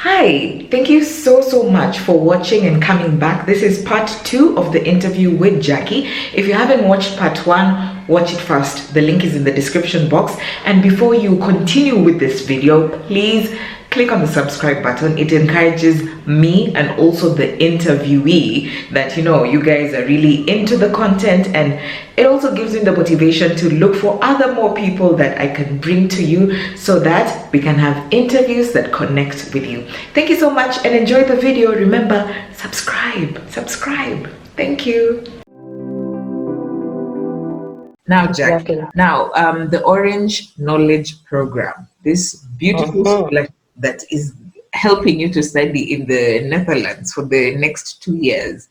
Hi, thank you so much for watching and coming back. This is part 2 of the interview with Jackie. If you haven't watched part 1, watch it first. The link is in the description box. And before you continue with this video, please click on the subscribe button. It encourages me and also the interviewee that you guys are really into the content, and it also gives me the motivation to look for more people that I can bring to you so that we can have interviews that connect with you. Thank you so much and enjoy the video. Remember, subscribe. Thank you. Now, Jackie, the Orange Knowledge Program, this beautiful school that is helping you to study in the Netherlands for the next 2 years.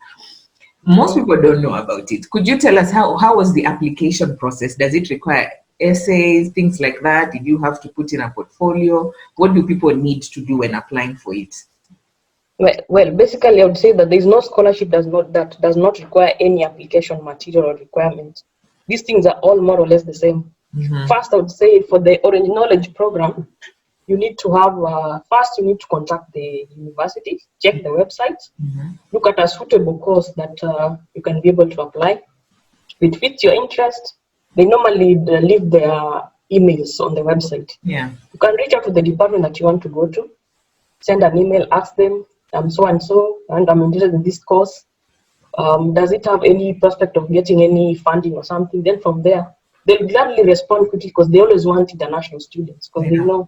Most people don't know about it. Could you tell us how was the application process? Does it require essays, things like that? Did you have to put in a portfolio? What do people need to do when applying for it? Well, basically, I would say that there is no scholarship that does not require any application material or requirements. These things are all more or less the same. First, I would say for the Orange Knowledge Program, you need to have, first you need to contact the university, check the website, look at a suitable course that you can be able to apply. If it fits your interest, they normally leave their emails on the website. Yeah. You can reach out to the department that you want to go to, send an email, ask them, I'm so and so, and I'm interested in this course. Does it have any prospect of getting any funding or something? Then from there, they'll gladly respond quickly because they always want international students, because they know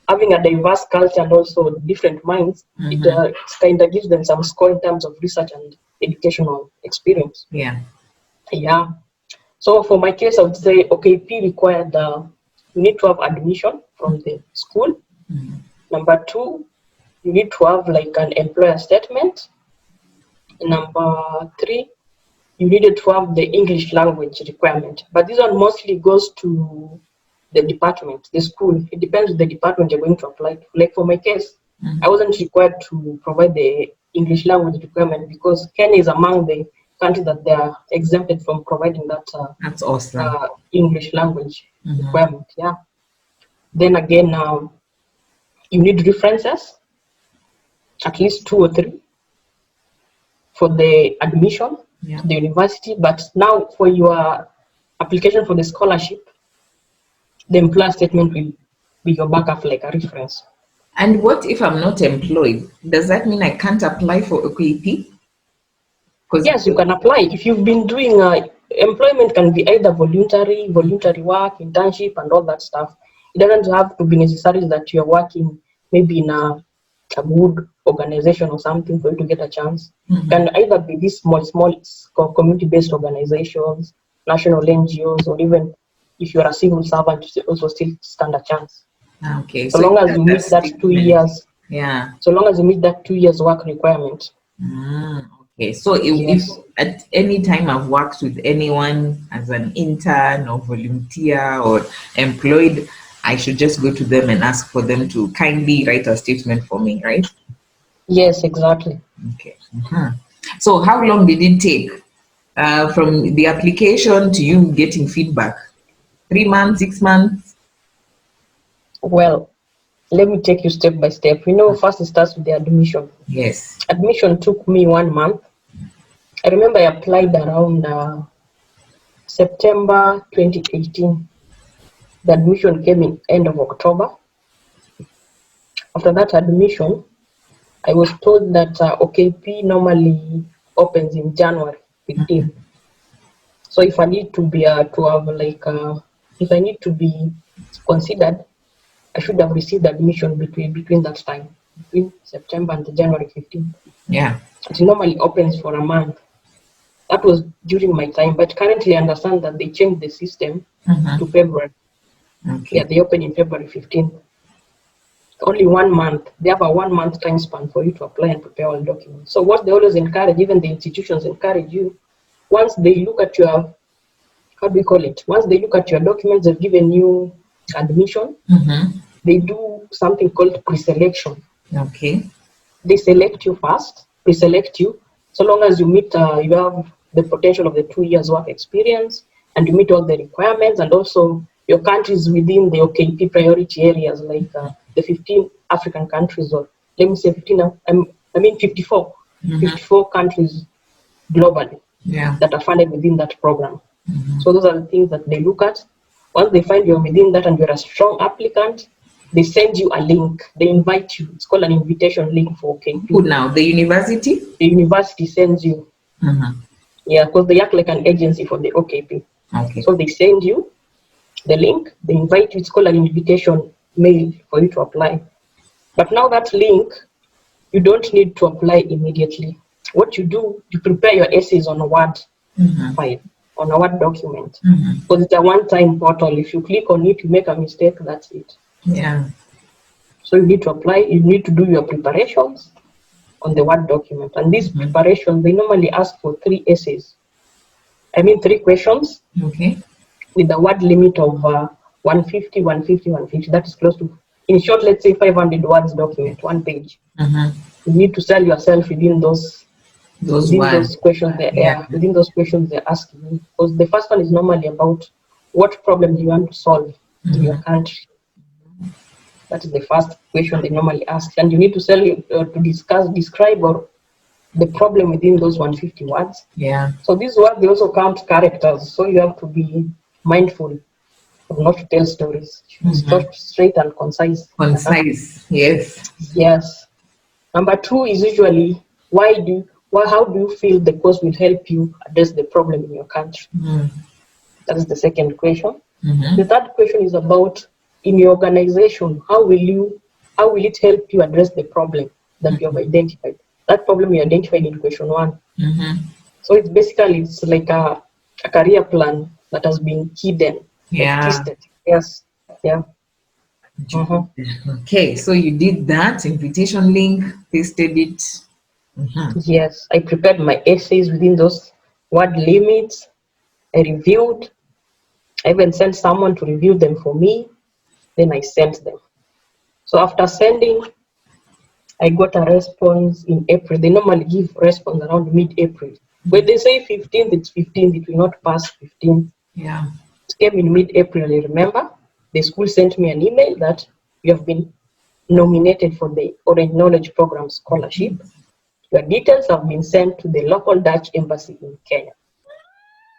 having a diverse culture and also different minds, it kind of gives them some score in terms of research and educational experience. Yeah. So for my case, I would say OKP required, you need to have admission from the school. Number 2, you need to have like an employer statement. Number 3, you needed to have the English language requirement. But this one mostly goes to the department, the school. It depends on the department you're going to apply to. Like for my case, I wasn't required to provide the English language requirement because Kenya is among the countries that they are exempted from providing that That's awesome. English language requirement. Yeah. Then again, you need references, at least 2 or 3, for the admission to the university. But now for your application for the scholarship, the employer statement will be your backup, like a reference. And what if I'm not employed? Does that mean I can't apply for OKP? Yes, you can apply. If you've been doing employment, can be either voluntary work, internship, and all that stuff. It doesn't have to be necessary that you're working maybe in a good organization or something for you to get a chance. It can either be these small community-based organizations, national NGOs, or even if you're a civil servant, you also still stand a chance. Okay. So long as you meet that 2 years. Yeah. So long as you meet that 2 years work requirement. Okay. So if at any time I've worked with anyone as an intern or volunteer or employed, I should just go to them and ask for them to kindly write a statement for me, right? Yes, exactly. Okay. So how long did it take from the application to you getting feedback? 3 months, 6 months? Well, let me take you step by step. First it starts with the admission. Yes. Admission took me 1 month. I remember I applied around September 2018. The admission came in end of October. After that admission, I was told that OKP normally opens in January 15. So if I need to be if I need to be considered, I should have received admission between that time, between September and January 15. Yeah. It normally opens for a month. That was during my time, but currently I understand that they changed the system to February. Okay. Yeah, they open in February 15th. Only 1 month. They have a 1 month time span for you to apply and prepare all documents. So what they always encourage, even the institutions encourage you, once they look at your, once they look at your documents, they've given you admission, they do something called pre-selection. Okay. They select you first, pre-select you, so long as you meet, you have the potential of the 2 years work experience, and you meet all the requirements, and also your countries within the OKP priority areas, like the 15 African countries or let me say 15, I mean 54, 54 countries globally that are funded within that program. So those are the things that they look at. Once they find you're within that and you're a strong applicant, they send you a link. They invite you. It's called an invitation link for OKP. Who now? The university? The university sends you. Yeah, because they act like an agency for the OKP. Okay. So they send you the link. They invite you. It's called an invitation mail for you to apply. But now that link, you don't need to apply immediately. What you do, you prepare your essays on a Word file, on a Word document. Because it's a one-time portal. If you click on it, you make a mistake, that's it. Yeah. So you need to apply, you need to do your preparations on the Word document. And these preparations, they normally ask for 3 essays. I mean 3 questions. Okay. With the word limit of 150, 150, 150. That is close to, in short, let's say 500 words document, 1 page. You need to sell yourself within those questions. Within those questions they're asking you. Because the first one is normally about what problem do you want to solve in your country. That is the first question they normally ask, and you need to describe or the problem within those 150 words. Yeah. So these words, they also count characters, so you have to be mindful of not to tell stories. Straight and concise. Concise, yes. Yes. Number 2 is usually how do you feel the course will help you address the problem in your country? That is the second question. The third question is about, in your organization, how will it help you address the problem that you have identified? That problem you identified in question 1. So it's like a career plan that has been hidden, twisted. Yes. Yeah. Okay, so you did that invitation link, pasted it. Yes, I prepared my essays within those word limits. I reviewed. I even sent someone to review them for me. Then I sent them. So after sending, I got a response in April. They normally give response around mid-April. When they say 15th, it's 15th. It will not pass 15th. Yeah. It came in mid-April, I remember. The school sent me an email that you have been nominated for the Orange Knowledge Program scholarship. Your details have been sent to the local Dutch embassy in Kenya.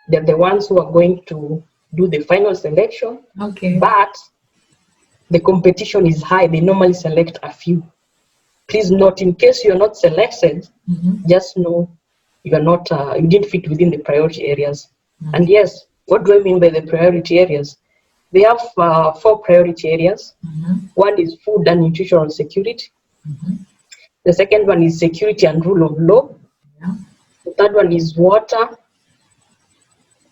They're the ones who are going to do the final selection. Okay. But the competition is high. They normally select a few. Please note, in case you're not selected, just know you're not, you didn't fit within the priority areas. And yes, what do I mean by the priority areas? They have 4 priority areas. One is food and nutritional security. The second one is security and rule of law. The third one is water,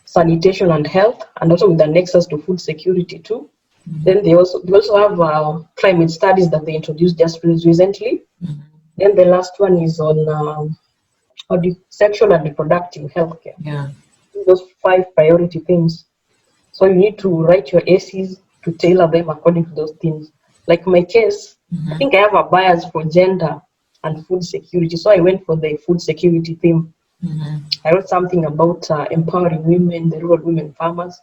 sanitation and health, and also with the nexus to food security too. Then they also have climate studies that they introduced just recently. Then the last one is on sexual and reproductive health care. Yeah. Those 5 priority themes. So you need to write your essays to tailor them according to those themes. Like my case, I think I have a bias for gender and food security. So I went for the food security theme. I wrote something about empowering women, the rural women farmers.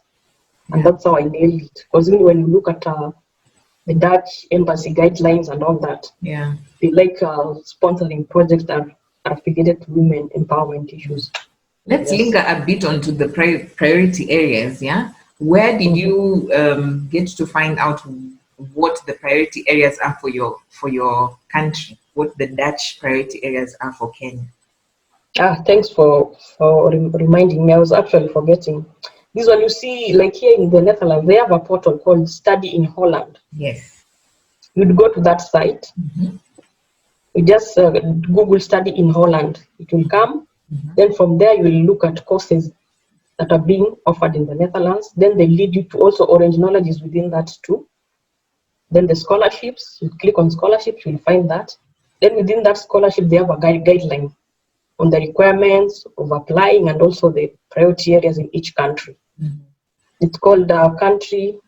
And that's how I nailed it. Because when you look at the Dutch embassy guidelines and all that, they like sponsoring projects that are affiliated to women empowerment issues. Let's link a bit onto the priority areas, yeah? Where did you get to find out what the priority areas are for your country? What the Dutch priority areas are for Kenya? Thanks for reminding me. I was actually forgetting. This one, you see, like here in the Netherlands, they have a portal called Study in Holland. Yes. You'd go to that site. You just Google Study in Holland. It will come. Then from there, you will look at courses that are being offered in the Netherlands. Then they lead you to also Orange Knowledge is within that too. Then the scholarships, you click on scholarships, you'll find that. Then within that scholarship, they have a guideline on the requirements of applying and also the priority areas in each country. It's called country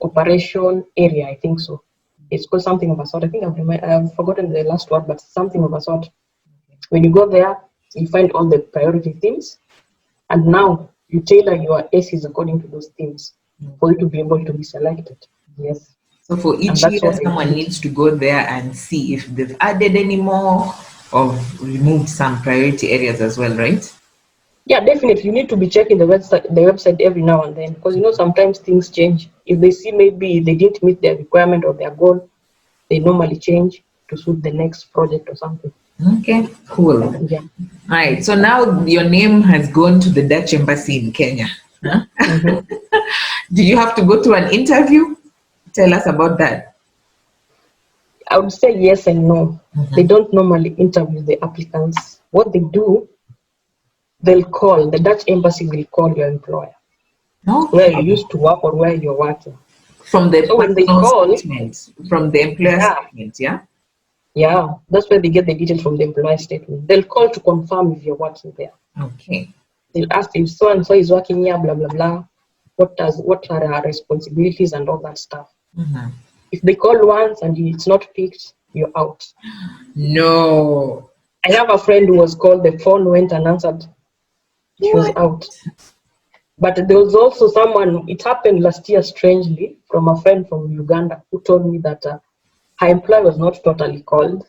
operation area, I think so. It's called something of a sort. I think I've forgotten the last word, but something of a sort. When you go there, you find all the priority themes, and now you tailor your essays according to those themes for you to be able to be selected. Yes. So for And each that's year, what I someone did. needs to go there and see if they've added any more or removed some priority areas as well, right? Yeah, definitely. You need to be checking the website every now and then, because sometimes things change. If they see maybe they didn't meet their requirement or their goal, they normally change to suit the next project or something. Okay, cool. All Yeah. right, so now your name has gone to the Dutch embassy in Kenya. Huh? Mhm. Did you have to go to an interview? Tell us about that. I would say yes and no. They don't normally interview the applicants. What they do, the Dutch embassy will call your employer, where you Okay. used to work or where you're working. From the So when they personal call, statement, from the employer yeah, statement, yeah? yeah, that's where they get the details from the employer statement. They'll call to confirm if you're working there. Okay. They'll ask if so and so is working here, blah blah blah. What are our responsibilities and all that stuff. If they call once and it's not picked, you're out. No. I have a friend who was called, the phone went unanswered, she was What? out. But there was also someone, it happened last year strangely, from a friend from Uganda who told me that her employer was not totally called.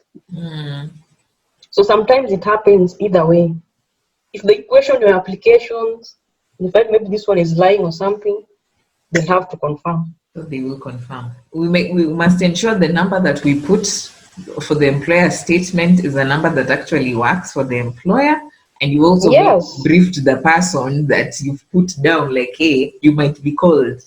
So sometimes it happens either way. If they question your applications, in fact, maybe this one is lying or something, they have to confirm. So they will confirm. We must ensure the number that we put for the employer statement is a number that actually works for the employer. And you also Yes, briefed the person that you've put down, like, hey, you might be called.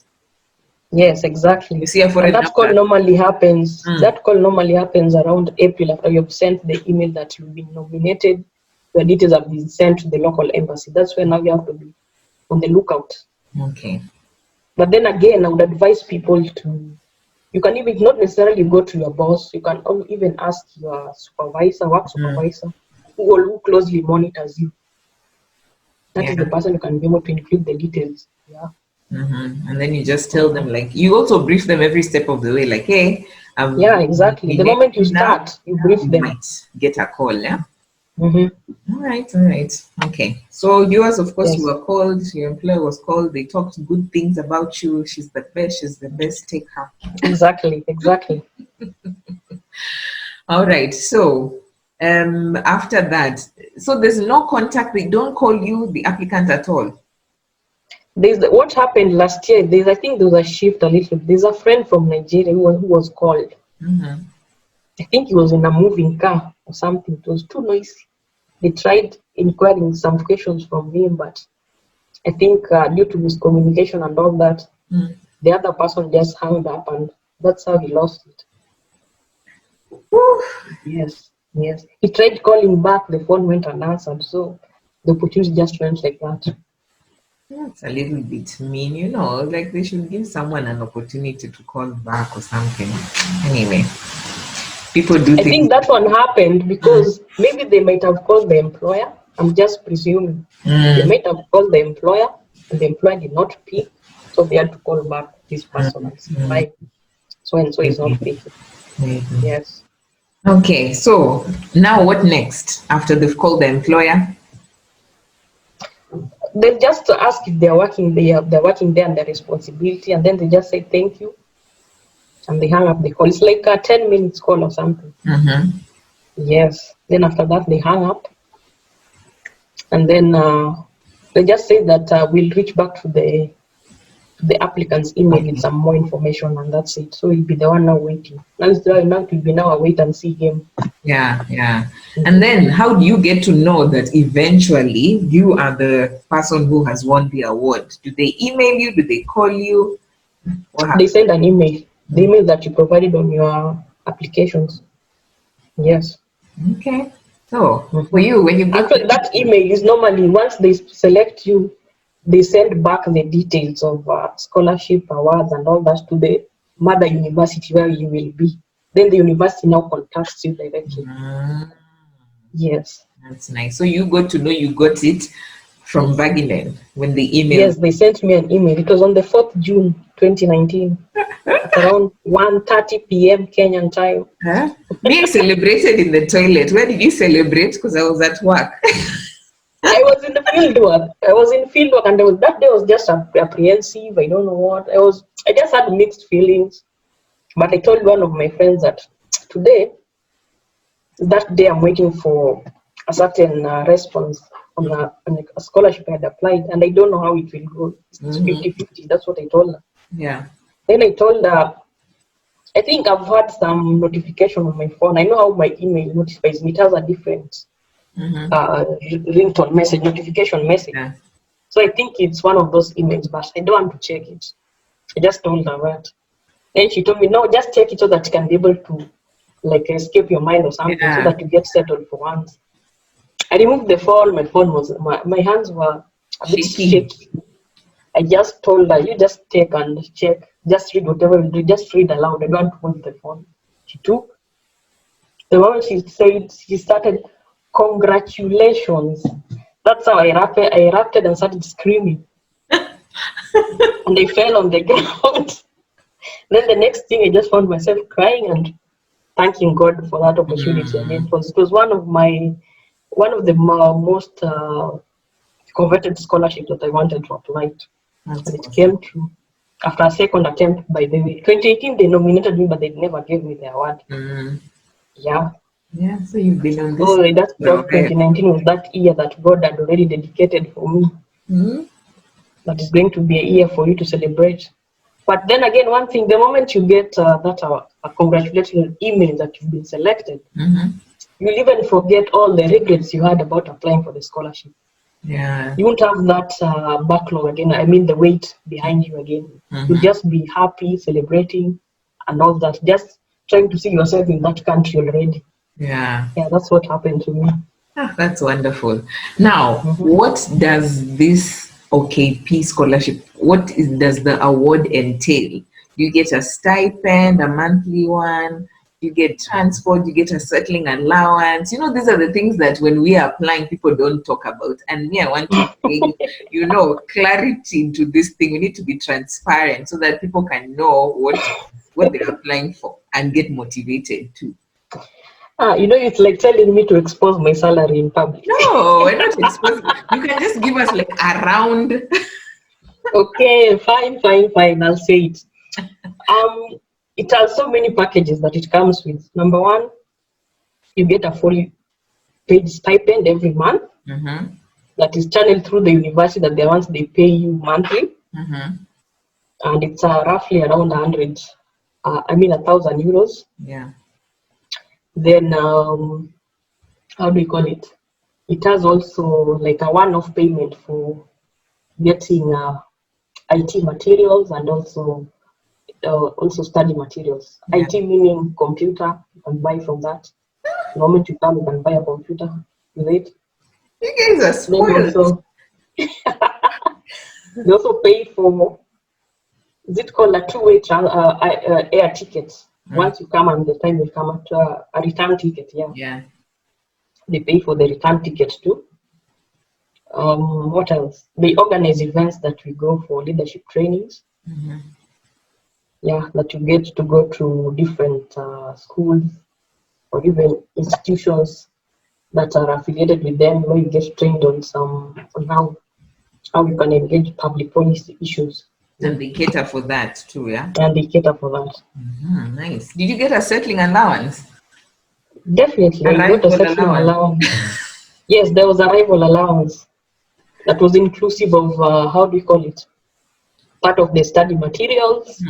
yes, You exactly. see a And foreign that call number. normally happens. Mm. That call normally happens around April after you've sent the email that you've been nominated. Your details have been sent to the local embassy. That's where now you have to be on the lookout. Okay. But then again, I would advise people to, you can even not necessarily go to your boss. You can even ask your supervisor, work supervisor, who closely monitors you. That is the Yeah. person who can be able to include the details. Yeah. And then you just tell them, like, you also brief them every step of the way, like, hey, I'm Yeah, exactly. The nominated moment you now, start, you brief you them. might get a call, yeah? Hmm. All right, all right. Okay. So yours, of course, you Yes, were called, your employer was called, they talked good things about you. She's the best, take her. exactly, exactly. All right. So after that, so there's no contact, they don't call you, the applicant at all. What happened last year. I think there was a shift a little. There's a friend from Nigeria who was called. I think he was in a moving car or something. It was too noisy. They tried inquiring some questions from him, but I think due to miscommunication and all that, the other person just hung up, and that's how he lost it. Whew. Yes, yes. He tried calling back, the phone went unanswered, so the opportunity just went like that. That's a little bit mean, you know, like they should give someone an opportunity to call back or something. Anyway, people do I things. think that one happened because maybe they might have called the employer. I'm just presuming. They Mm, might have called the employer and the employer did not pick, so they had to call back this person and say, mm, why so and so is not maybe, picking. maybe. Yes. Okay, so now what next after they've called the employer? They just ask if they're working there and their responsibility, and then they just say thank you and they hang up the call. It's like a 10 minutes call or something. Mm-hmm. Yes. Then after that they hang up, and then they just say that we'll reach back to the applicant's email with Okay. some more information, and that's it. So he'll be the one now waiting. Now it will be now a wait and see game. Yeah, yeah. And Mhm. then how do you get to know that eventually you are the person who has won the award? Do they email you? Do they call you? What They happens? send an email, the email that you provided on your applications. Yes. Okay. So for Mhm. you, when you got Actually, the that email is normally, once they select you, they send back the details of scholarship awards and all that to the mother university where you will be. Then the university now contacts you directly. Mm, Yes. that's nice. So you got to know you got it from Wageningen when they emailed. Yes, they sent me an email. It was on the 4th June 2019 at around 1:30 p.m. Kenyan time. Huh? Me, I celebrated in the toilet. Where did you celebrate? Because I was at work. I was in the field work. I was in field work, and that day was just apprehensive. I don't know what. I just had mixed feelings. But I told one of my friends that that day I'm waiting for a certain response on a scholarship I had applied, and I don't know how it will go. It's 50-50. That's what I told her. Yeah. Then I told her, I think I've had some notification on my phone. I know how my email notifies me. It has a different ringtone message, notification message. Yeah. So I think it's one of those emails, but I don't want to check it. I just told her that. Then she told me, no, just check it so that you can be able to like escape your mind or something, so that you get settled for once. I removed the phone. My hands were a bit shaky. I just told her, you just take and check, just read whatever you do, just read aloud. I don't hold the phone. She took. The moment she started, congratulations. That's how I erupted and started screaming. And I fell on the ground. Then the next thing, I just found myself crying and thanking God for that opportunity. And it was one of the most coveted scholarships that I wanted to apply to. And it came true. After a second attempt, by the way. 2018, they nominated me, but they never gave me the award. Yeah. Yeah, so you've been on this. So that's 2019 was that year that God had already dedicated for me. That is going to be a year for you to celebrate. But then again, one thing, the moment you get a congratulatory email that you've been selected, you'll even forget all the regrets you had about applying for the scholarship. Yeah. You won't have that backlog again. I mean, the weight behind you again. You'll just be happy, celebrating, and all that. Just trying to see yourself in that country already. Yeah. Yeah, that's what happened to me. That's wonderful. Now, what does this OKP scholarship, does the award entail? You get a stipend, a monthly one, you get transport, you get a settling allowance. You know, these are the things that when we are applying, people don't talk about. And me, I want to bring, clarity into this thing. We need to be transparent so that people can know what they're applying for and get motivated too. It's like telling me to expose my salary in public. No, we're not exposing. You can just give us like a round. Okay, fine. I'll say it. It has so many packages that it comes with. Number one, you get a fully paid stipend every month. That is channeled through the university that they pay you monthly. And it's roughly around 1,000 euros. Yeah. Then, how do you call it? It has also like a one-off payment for getting IT materials and also study materials. Yeah. IT meaning computer, you can buy from that. The moment you come, you can buy a computer with it. You guys are spoiled. They also pay for, is it called a two-way air ticket? Once you come and the time you come at a return ticket, Yeah. They pay for the return ticket too. What else? They organize events that we go for leadership trainings. Yeah, that you get to go to different schools or even institutions that are affiliated with them, where you get trained on how you can engage public policy issues. And they cater for that too, yeah? And they cater for that. Nice. Did you get a settling allowance? Definitely. I got a settling allowance. Yes, there was arrival allowance that was inclusive of, part of the study materials.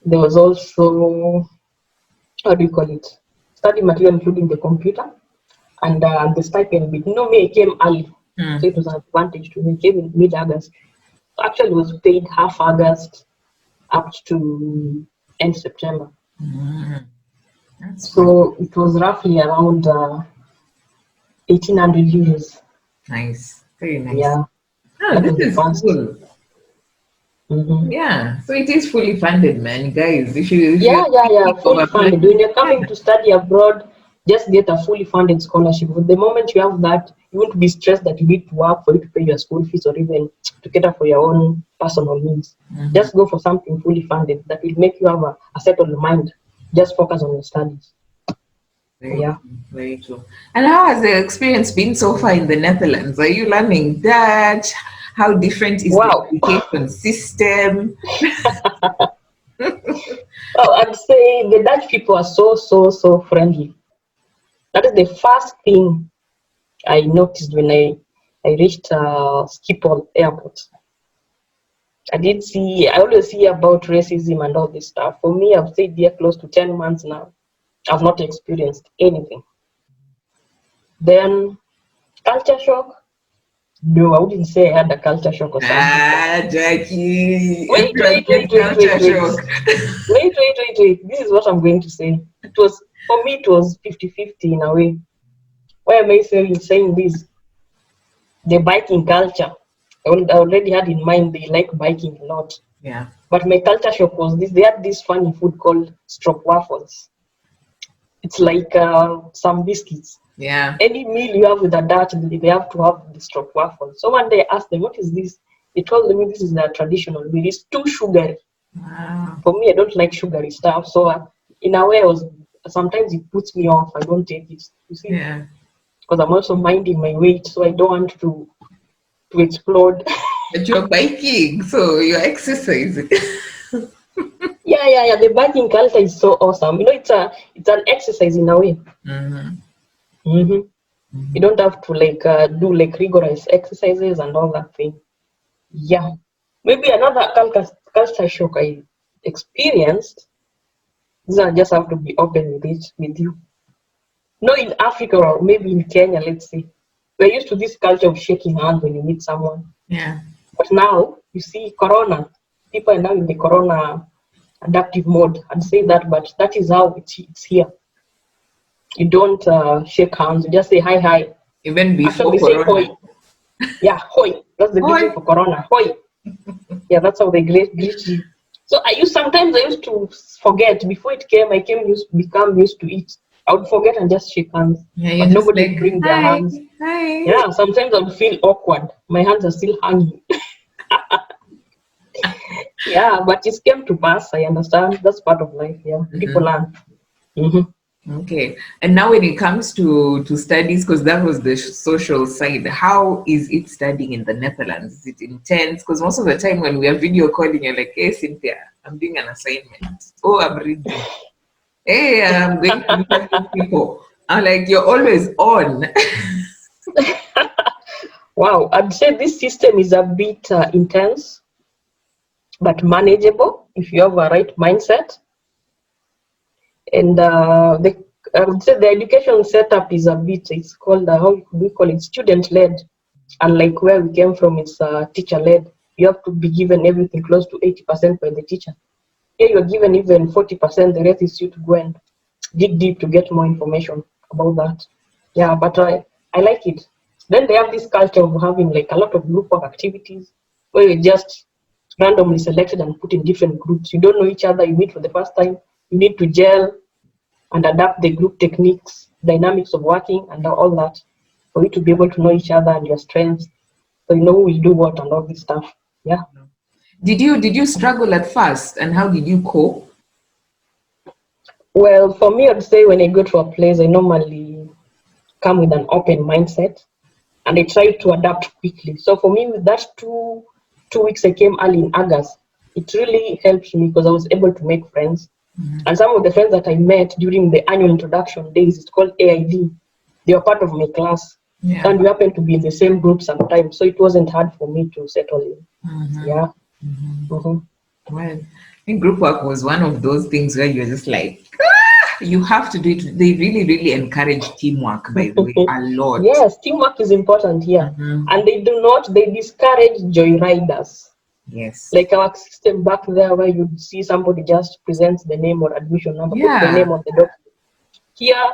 There was also, study material including the computer and the stipend bit. Me, I came early. So it was an advantage to me. I came in mid-August. Actually, it was paid half August up to end September. So it was roughly around 1,800 euros. Nice. Very nice. Yeah. This is cool. Yeah. So it is fully funded, man. Guys, if you fully funded. When you're coming to study abroad, just get a fully funded scholarship. But the moment you have that, you won't be stressed that you need to work for you to pay your school fees or even to cater for your own personal needs. Just go for something fully funded that will make you have a settled mind. Just focus on your studies. Very true. And how has the experience been so far in the Netherlands? Are you learning Dutch? How different is the education system? Oh, I'd say the Dutch people are so friendly. That is the first thing I noticed when I reached Schiphol Airport. I always see about racism and all this stuff. For me, I've stayed there close to 10 months now. I've not experienced anything. Then, culture shock? No, I wouldn't say I had a culture shock or something. Jackie, Wait, everyone wait, gets wait, wait, wait, culture wait. shock. Wait. This is what I'm going to say. For me, it was 50-50 in a way. Why am I saying this? The biking culture. I already had in mind they like biking a lot. Yeah. But my culture shock was this. They had this funny food called strop waffles. It's like some biscuits. Yeah. Any meal you have with a Dutch, they have to have the strop waffles. So one day I asked them, what is this? They told me this is their traditional meal. It's too sugary. Wow. For me, I don't like sugary stuff. So in a way, sometimes it puts me off. I don't take it. You see? Yeah. Because I'm also minding my weight, so I don't want to explode. But you're biking, so you're exercising. Yeah. The biking culture is so awesome. You know, it's an exercise in a way. Mm-hmm. You don't have to do rigorous exercises and all that thing. Yeah. Maybe another culture shock I experienced. I just have to be open with it with you. No, in Africa or maybe in Kenya, let's say, we're used to this culture of shaking hands when you meet someone. Yeah. But now, you see, Corona, people are now in the Corona adaptive mode. I'd say that, but that is how it's here. You don't shake hands, you just say hi. Even before Actually, they say Corona. hoi. Yeah, hoi. That's the greeting for Corona. Hoi. Yeah, that's how they greet you. So sometimes I used to forget. Before it came, become used to it. I would forget and just shake hands. Yeah, But you're just nobody would like, bring their hi. hands. Yeah, sometimes I would feel awkward. My hands are still hanging. Yeah, but it came to pass. I understand. That's part of life. Yeah, people learn. Okay. And now when it comes to studies, because that was the social side, how is it studying in the Netherlands? Is it intense? Because most of the time when we are video calling, you're like, hey, Cynthia, I'm doing an assignment. Oh, I'm reading. Hey, I'm going to be talking to people. I'm like, you're always on. Wow, I'd say this system is a bit intense, but manageable if you have a right mindset. And I would say the education setup is it's called, how do we call it, student-led. Unlike where we came from, it's teacher-led. You have to be given everything close to 80% by the teacher. Here you're given even 40%, the rest is you to go and dig deep to get more information about that. Yeah, but I like it. Then they have this culture of having like a lot of group work activities where you just randomly selected and put in different groups. You don't know each other, you meet for the first time, you need to gel and adapt the group techniques, dynamics of working and all that for you to be able to know each other and your strengths. So you know who will do what and all this stuff. Yeah. Did you struggle at first, and how did you cope? Well, for me, I'd say when I go to a place, I normally come with an open mindset and I try to adapt quickly. So for me, with that two weeks I came early in August, it really helped me because I was able to make friends. And some of the friends that I met during the annual introduction days, it's called AID, they were part of my class. Yeah. And we happened to be in the same group sometimes, so it wasn't hard for me to settle in. Yeah. Well, I think group work was one of those things where you're just like, you have to do it. They really, really encourage teamwork, by the way, a lot. Yes, teamwork is important here. And they discourage joyriders. Yes. Like our system back there where you see somebody just presents the name or admission number, put the name on the document. Here,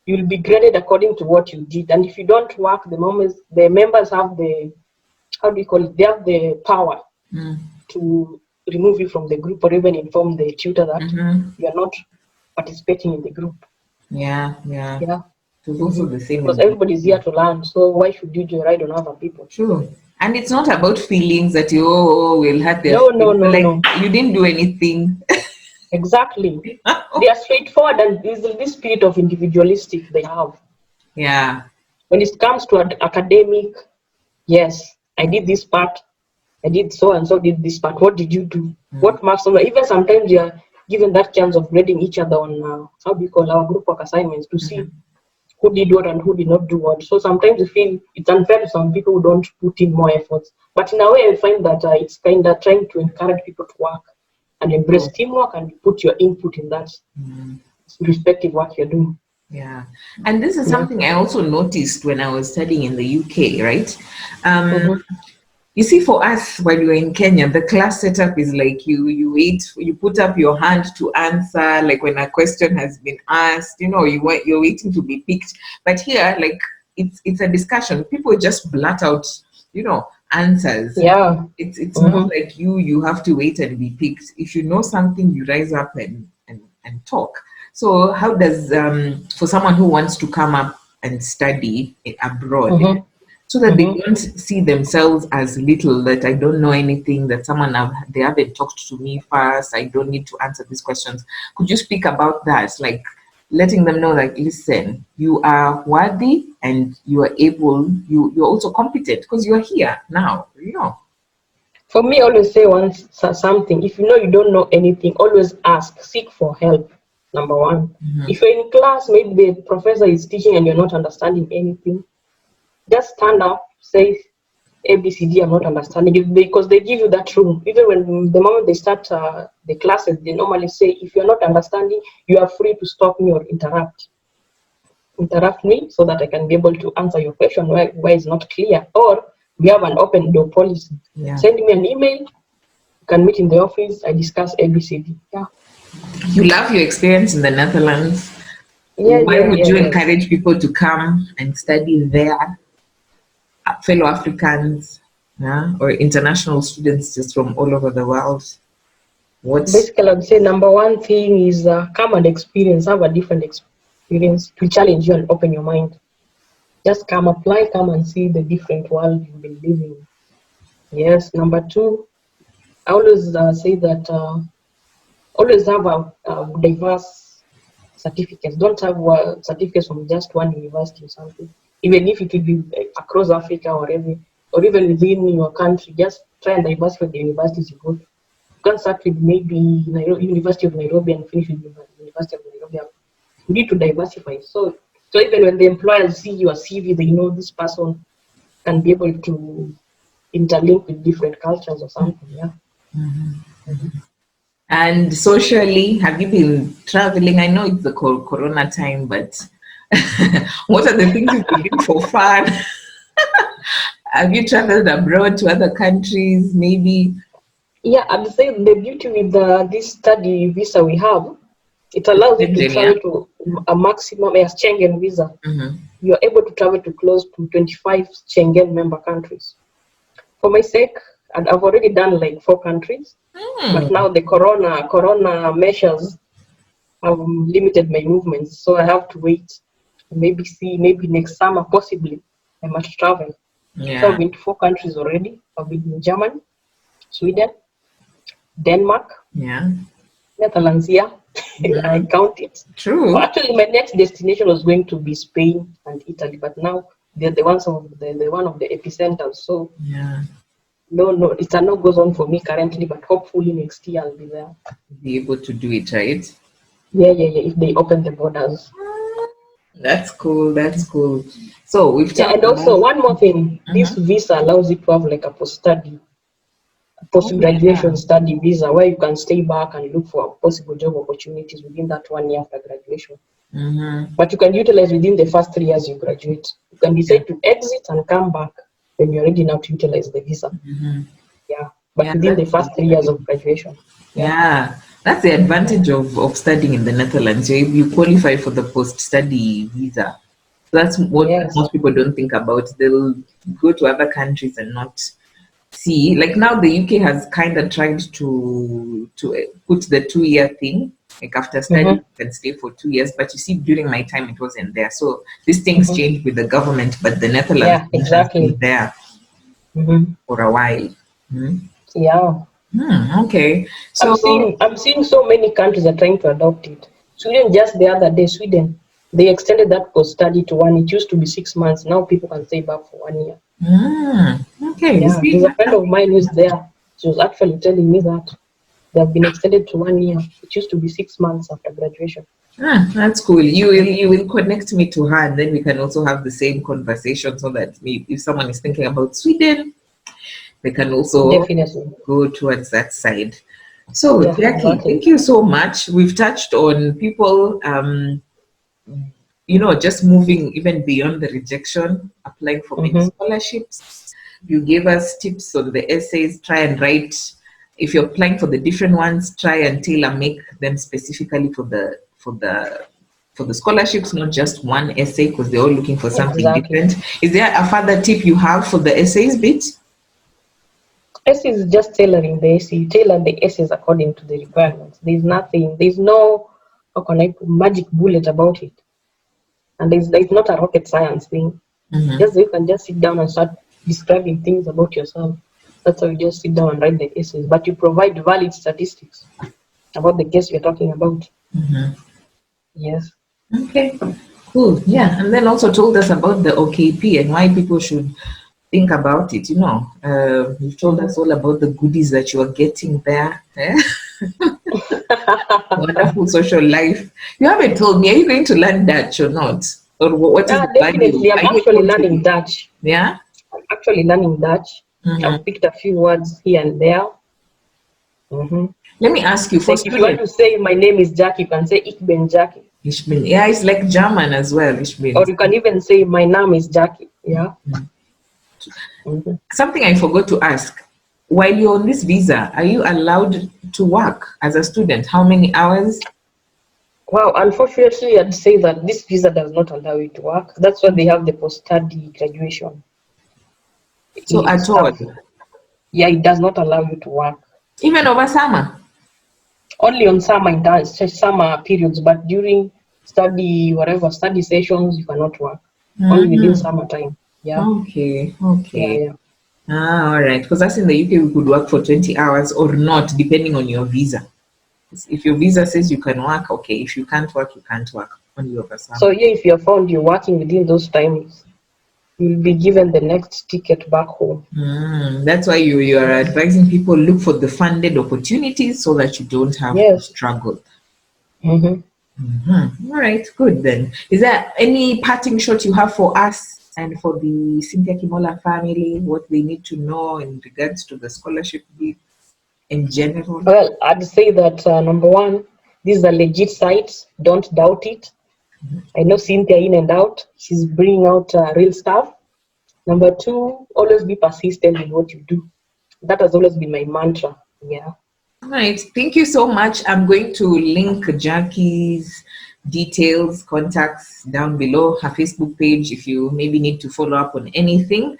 you'll be graded according to what you did. And if you don't work, the members have the, how do you call it? They have the power to remove you from the group or even inform the tutor that you're not participating in the group. Yeah. It was also the same. Because everybody's here to learn, so why should you joyride on other people? True. And it's not about feelings that you will have their no. You didn't do anything. Exactly. They are straightforward and there's this spirit of individualistic they have. Yeah. When it comes to academic, yes, I did this part. I did so and so did this part. What did you do? What marks? Even sometimes given that chance of grading each other on how do you call our group work assignments to see who did what and who did not do what. So sometimes you feel it's unfair to some people who don't put in more efforts. But in a way, I find that it's kind of trying to encourage people to work and embrace teamwork and put your input in that respective work you're doing. Yeah, and this is something I also noticed when I was studying in the UK, right? You see, for us, when we were in Kenya, the class setup is like you wait, you put up your hand to answer, like when a question has been asked, you're waiting to be picked. But here, like it's a discussion. People just blurt out, answers. Yeah. It's not like you have to wait and be picked. If you know something, you rise up and talk. So how does for someone who wants to come up and study abroad, so that they don't see themselves as little, that I don't know anything, that they haven't talked to me first, I don't need to answer these questions. Could you speak about that? Like letting them know, like, listen, you are worthy and you are able, you're also competent because you're here now, For me, I always say something. If you know you don't know anything, always ask, seek for help. Number one. If you're in class, maybe the professor is teaching and you're not understanding anything, just stand up, say ABCD, I'm not understanding it, because they give you that room. Even when the moment they start the classes, they normally say, if you're not understanding, you are free to stop me or interrupt me so that I can be able to answer your question where it's not clear. Or we have an open door policy. Send me an email, you can meet in the office, I discuss ABCD. You love your experience in the Netherlands. Why would you encourage people to come and study there? Fellow Africans, or international students just from all over the world? Basically, I would say number one thing is come and experience, have a different experience to challenge you and open your mind. Just come, apply, come and see the different world you've been living in. Yes. Number two, I always say that always have a diverse certificates. Don't have certificates from just one university or something. Even if it will be across Africa or even within your country, just try and diversify the universities you go to. You can start with maybe University of Nairobi and finish with University of Nairobi. You need to diversify. So even when the employers see your CV, they know this person can be able to interlink with different cultures or something. And socially, have you been traveling? I know it's the corona time, but what are the things you've been doing for fun? Have you traveled abroad to other countries, maybe? Yeah, I'd say the beauty with this study visa we have, it allows you to travel to a maximum Schengen visa. You're able to travel to close to 25 Schengen member countries. For my sake, and I've already done like 4 countries, but now the corona measures have limited my movements, so I have to wait. Maybe next summer, possibly, I must travel. So I've been to 4 countries already. I've been in Germany, Sweden, Denmark, Netherlands, I count it. True. Well, actually, my next destination was going to be Spain and Italy, but now they're the one of the epicenters. So no, it's a no goes on for me currently, but hopefully next year I'll be there. Be able to do it, right? Yeah. If they open the borders. That's cool. So we've talked and also one more thing. This visa allows you to have like a post-graduation study visa where you can stay back and look for possible job opportunities within that 1 year after graduation. But you can utilize within the first 3 years you graduate. You can decide to exit and come back when you're ready now to utilize the visa. But within the first 3 years of graduation. That's the advantage of studying in the Netherlands. You qualify for the post-study visa. That's what most people don't think about. They'll go to other countries and not see. Like now the UK has kind of tried to put the 2-year thing. Like after studying, you can stay for 2 years. But you see, during my time, it wasn't there. So these things changed with the government, but the Netherlands has been there for a while. Okay. So I'm seeing so many countries are trying to adopt it. Sweden, just the other day, they extended that post-study to 1. It used to be 6 months. Now people can stay back for 1 year. Okay. There's a friend of mine who's there. She was actually telling me that. They have been extended to 1 year. It used to be 6 months after graduation. That's cool. You will connect me to her, and then we can also have the same conversation, so that if someone is thinking about Sweden, they can also Definitely. go towards that side. So, Yeah, Jackie, exactly. thank you so much. We've touched on people, just moving even beyond the rejection, applying for many Mm-hmm. scholarships. You gave us tips on the essays. Try and write, if you're applying for the different ones, try and tailor make them specifically for the scholarships, not just one essay, because they're all looking for something Exactly. different. Is there a further tip you have for the essays bit? Essay is just tailoring the essay. You tailor the essays according to the requirements. There's no how can I put magic bullet about it. And there's not a rocket science thing. Mhm. Just you can just sit down and start describing things about yourself. That's how you just sit down and write the essays. But you provide valid statistics about the case you're talking about. Yes. Okay, cool. Yeah, and then also told us about the OKP and why people should think about it. You've told us all about the goodies that you are getting there. Wonderful social life. You haven't told me, are you going to learn Dutch or not? Or what is Yeah, the value? definitely. Are I'm you actually able learning to? Dutch. Yeah. I'm actually learning Dutch. Mhm. I've picked a few words here and there. hmm Let me ask you, for Like if you want students, to say my name is Jackie, you can say Ich bin Jackie. ich bin, yeah, it's like German as well, ich bin. Or you can even say my name is Jackie. Yeah. hmm Something I forgot to ask. While you're on this visa, are you allowed to work as a student? How many hours? Wow, unfortunately, I'd say that this visa does not allow you to work. That's why they have the post-study graduation So at all, stuff. Yeah, it does not allow you to work. even over summer. Only on summer periods, but during whatever study sessions, you cannot work. Only within Mhm. summertime. Yeah, Okay, yeah, okay. yeah. All right. Because that's in the UK, we could work for 20 hours or not, depending on your visa. If your visa says you can work, okay. If you can't work, you can't work. Only over So summer. yeah, if you're found you're working within those times, you'll be given the next ticket back home. That's why you are advising people look for the funded opportunities so that you don't have to Yes. struggle. Mm-hmm. All right, good then. Is there any parting shot you have for us and for the Cynthia Kimola family, what they need to know in regards to the scholarship bid in general? Well, I'd say that number one, these are legit sites. Don't doubt it. I know Cynthia in and out. She's bringing out real stuff. Number two, always be persistent in what you do. That has always been my mantra. Yeah. All right, thank you so much. I'm going to link Jackie's details, contacts down below, her Facebook page if you maybe need to follow up on anything.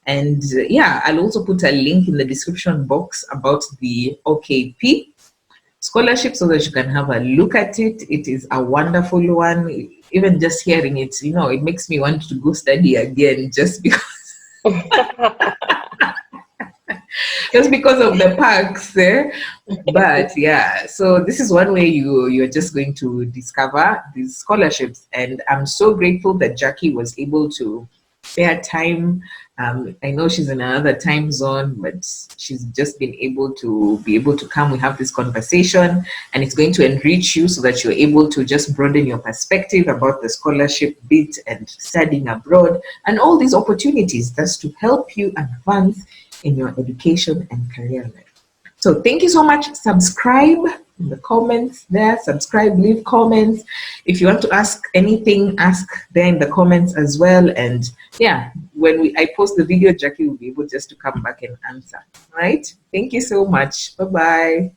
And yeah, I'll also put a link in the description box about the OKP scholarship so that you can have a look at it. It is a wonderful one. Even just hearing it, it makes me want to go study again just because of the perks. But yeah, so this is one way you're just going to discover these scholarships, and I'm so grateful that Jackie was able to spare time. I know she's in another time zone, but she's just been able to come. We have this conversation, and it's going to enrich you so that you're able to just broaden your perspective about the scholarship bit and studying abroad and all these opportunities. That's to help you advance in your education and career life. So thank you so much. Subscribe in the comments there. Subscribe, leave comments. If you want to ask anything, ask there in the comments as well. And yeah, when I post the video, Jackie will be able just to come back and answer. All right. Thank you so much. Bye-bye.